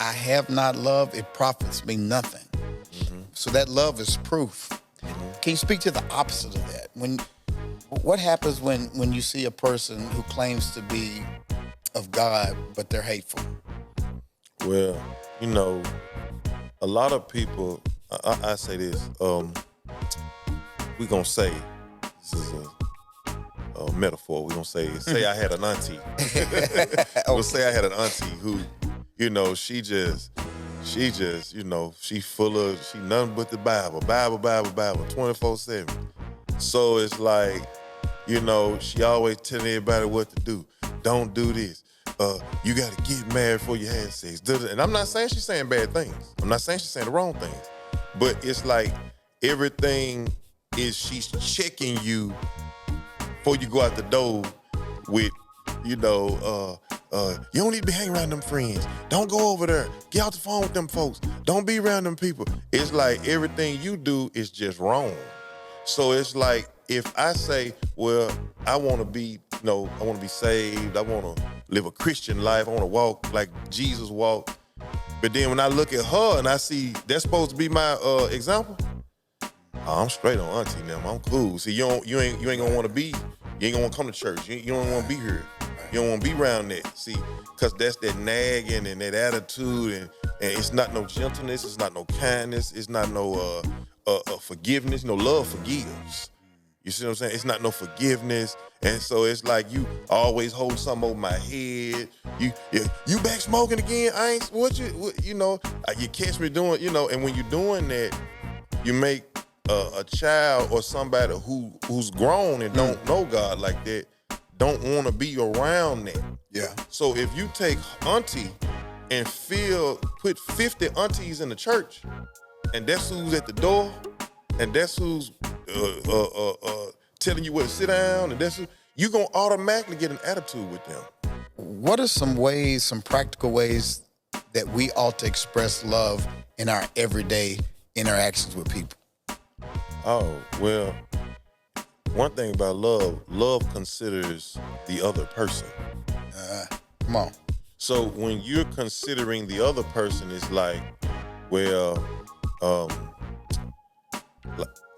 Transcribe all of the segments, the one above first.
I have not love, it profits me nothing. So that love is proof. Can you speak to the opposite of that? What happens when you see a person who claims to be of God, but they're hateful? Well, a lot of people, I say this, we're going to say, this is a metaphor, we're going to say I had an auntie. We'll say I had an auntie who, she nothing but the Bible, 24/7. So it's like, she always telling everybody what to do. Don't do this. You got to get married before you have sex. And I'm not saying she's saying bad things. I'm not saying she's saying the wrong things. But it's like everything is she's checking you before you go out the door with, you don't need to be hanging around them friends. Don't go over there. Get off the phone with them folks. Don't be around them people. It's like everything you do is just wrong. So it's like if I say, well, I want to be saved. I want to live a Christian life. I want to walk like Jesus walked. But then when I look at her and I see that's supposed to be my example, I'm straight on auntie now. I'm cool. See, you ain't gonna want to be. You ain't gonna want to come to church. You don't want to be here. You don't want to be around that. See, because that's that nagging and that attitude, and it's not no gentleness. It's not no kindness. It's not no forgiveness. No, love forgives. You see what I'm saying? It's not no forgiveness. And so it's like you always hold something over my head. You back smoking again? I ain't, you catch me doing, and when you're doing that, you make a child or somebody who's grown and don't know God like that, don't want to be around that. Yeah. So if you take auntie and put 50 aunties in the church, and that's who's at the door, and that's who's telling you where to sit down, and you're going to automatically get an attitude with them. What are some practical ways that we ought to express love in our everyday interactions with people? Oh, well, one thing about love considers the other person. Come on. So when you're considering the other person, it's like, well,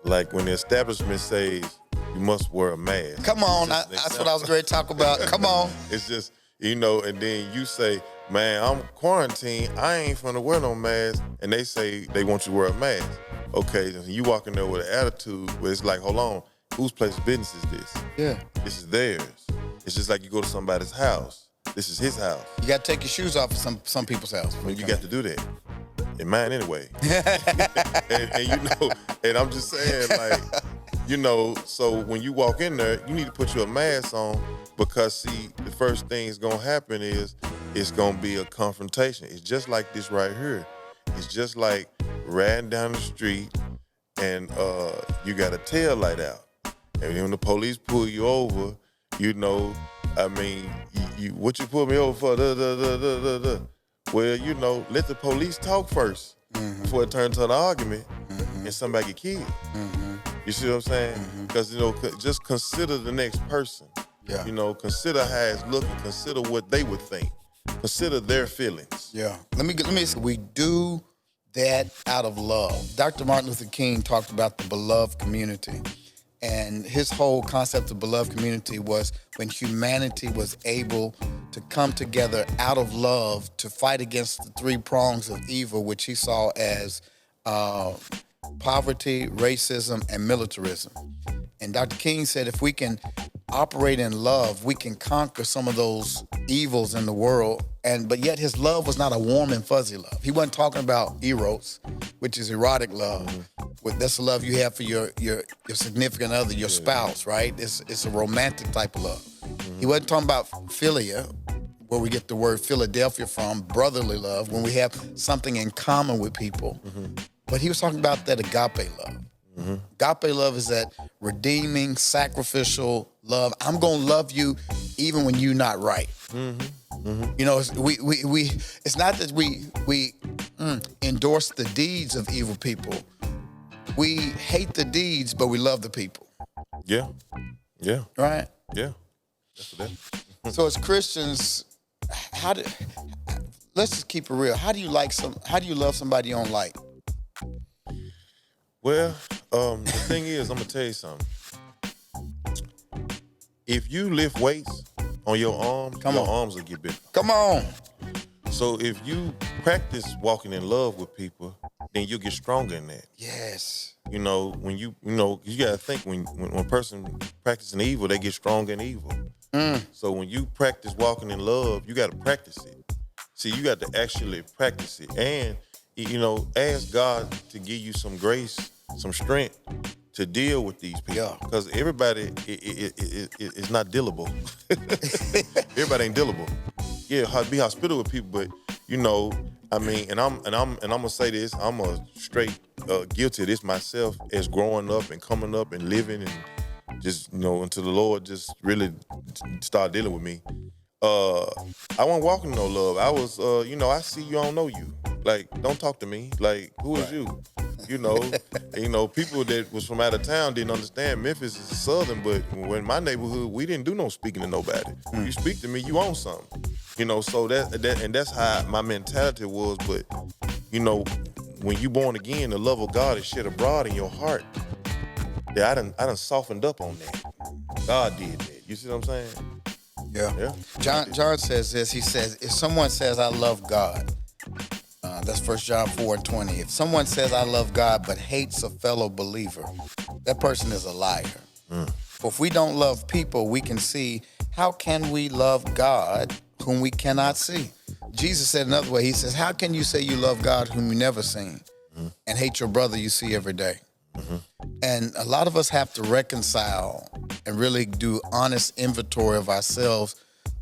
like when the establishment says you must wear a mask. Come on, that's what I was going to talk about. Come on. It's just, and then you say, man, I'm quarantined. I ain't finna wear no mask. And they say they want you to wear a mask. Okay, so you walk in there with an attitude where it's like, hold on, whose place of business is this? Yeah. This is theirs. It's just like you go to somebody's house. This is his house. You got to take your shoes off at some people's house. Well, you got to do that. In mine anyway. and I'm just saying, like, so when you walk in there, you need to put your mask on because, see, the first thing that's going to happen is it's going to be a confrontation. It's just like this right here. It's just like riding down the street and you got a tail light out. And when the police pull you over, what you pull me over for? Well, let the police talk first before it turns into an argument and somebody get killed. You see what I'm saying? Because, just consider the next person. Yeah. Consider how it's looking. Consider what they would think. Consider their feelings. Yeah. Let me say, we do that out of love. Dr. Martin Luther King talked about the beloved community. And his whole concept of beloved community was when humanity was able to come together out of love to fight against the three prongs of evil, which he saw as poverty, racism, and militarism. And Dr. King said if we can operate in love, we can conquer some of those evils in the world. But yet his love was not a warm and fuzzy love. He wasn't talking about eros, which is erotic love. That's the love you have for your significant other, your spouse, right? It's a romantic type of love. He wasn't talking about philia, where we get the word Philadelphia from, brotherly love, when we have something in common with people. But he was talking about that agape love. Agape love is that redeeming, sacrificial love. I'm gonna love you even when you're not right. It's not that we endorse the deeds of evil people. We hate the deeds, but we love the people. Yeah. Right? Yeah. That's what that is. So as Christians, let's just keep it real. How do you love somebody you don't like? Well, the thing is, I'm gonna tell you something. If you lift weights on your arms, arms will get bigger. Come on. So if you practice walking in love with people, then you'll get stronger in that. Yes. When you gotta think when a person practicing evil, they get stronger in evil. So when you practice walking in love, you gotta practice it. See, you got to actually practice it. And, ask God to give you some grace, some strength to deal with these people. Yeah. Because everybody is not dealable. Everybody ain't dealable. Yeah, be hospitable with people, but and I'm gonna say this, I'm a straight guilty of this myself as growing up and coming up and living and just, until the Lord just really start dealing with me. I wasn't walking no love. I was, I see you, I don't know you. Like, don't talk to me. Like, who is you? People that was from out of town didn't understand Memphis is southern, but when my neighborhood, we didn't do no speaking to nobody. You speak to me, you own something. So that's how my mentality was. But, when you born again, the love of God is shed abroad in your heart. Yeah, I done softened up on that. God did that. You see what I'm saying? Yeah. John says this. He says, if someone says, I love God, that's 1 John 4:20. If someone says, I love God, but hates a fellow believer, that person is a liar. For if we don't love people we can see, how can we love God whom we cannot see? Jesus said another way. He says, how can you say you love God whom you never seen and hate your brother you see every day? And a lot of us have to reconcile and really do honest inventory of ourselves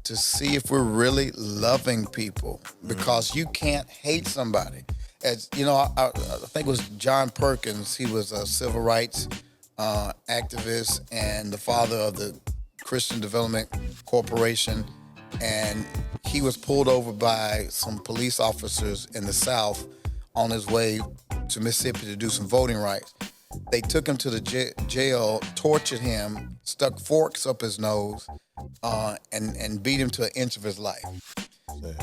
to see if we're really loving people, because you can't hate somebody. As I think it was John Perkins. He was a civil rights activist and the father of the Christian Development Corporation. And he was pulled over by some police officers in the South on his way to Mississippi to do some voting rights. They took him to the jail, tortured him, stuck forks up his nose, and beat him to an inch of his life.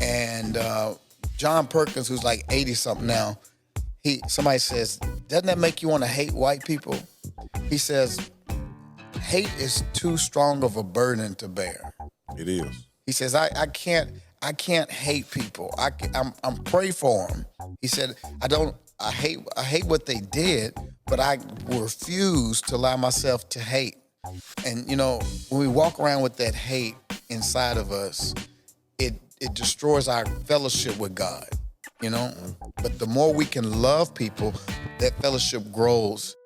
And John Perkins, who's like 80-something now, somebody says, doesn't that make you want to hate white people? He says, hate is too strong of a burden to bear. It is. He says, I can't hate people. I'm pray for them. He said, I hate what they did, but I refuse to allow myself to hate. And when we walk around with that hate inside of us, it destroys our fellowship with God. But the more we can love people, that fellowship grows.